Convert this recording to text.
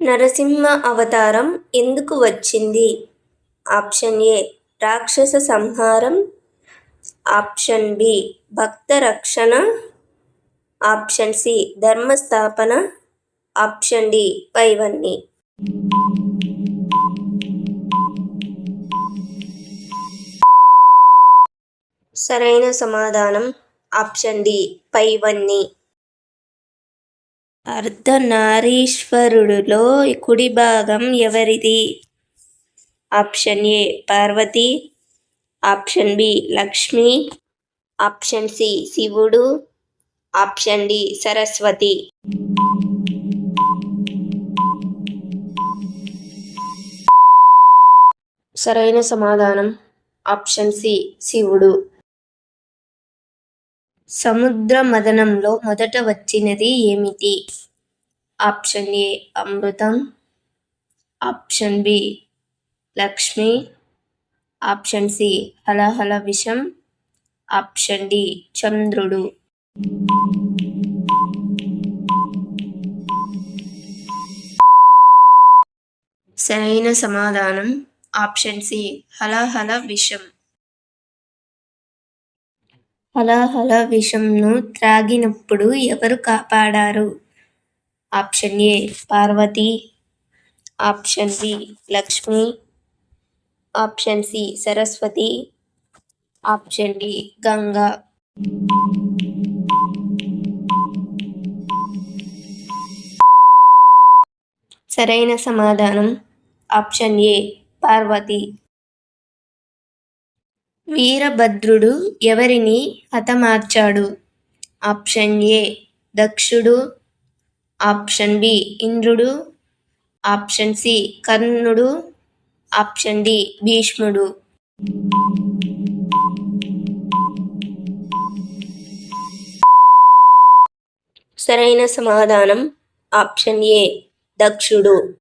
నరసింహ అవతారం ఎందుకు వచ్చింది? ఆప్షన్ ఏ రాక్షస సంహారం, ఆప్షన్ బి భక్త రక్షణ, ఆప్షన్ సి ధర్మస్థాపన, ఆప్షన్ డి పైవన్నీ. సరైన సమాధానం ఆప్షన్ డి పైవన్నీ. అర్ధనారీశ్వరుడులో కుడి భాగం ఎవరిది? Option A Parvati, option B Lakshmi, option C శివుడు, ఆప్షన్ డి సరస్వతి. సరైన సమాధానం ఆప్షన్ సి శివుడు. సముద్ర మథనంలో మొదట వచ్చినది ఏమిటి? ఆప్షన్ ఏ అమృతం, option B Lakshmi, option C హలహల విషం, ఆప్షన్ డి చంద్రుడు. సరైన సమాధానం ఆప్షన్ సి హలహల విషం. హలహల విషంను త్రాగినప్పుడు ఎవరు కాపాడారు? Option A Parvati, option B Lakshmi, option C Saraswati, option D Ganga. సరైన సమాధానం ఆప్షన్ ఏ పార్వతి. వీరభద్రుడు ఎవరిని హతమార్చాడు? ఆప్షన్ ఏ దక్షుడు, ఆప్షన్ బి ఇంద్రుడు, ఆప్షన్ సి కర్ణుడు, ఆప్షన్ డి భీష్ముడు. సరైన సమాధానం ఆప్షన్ ఏ దక్షుడు.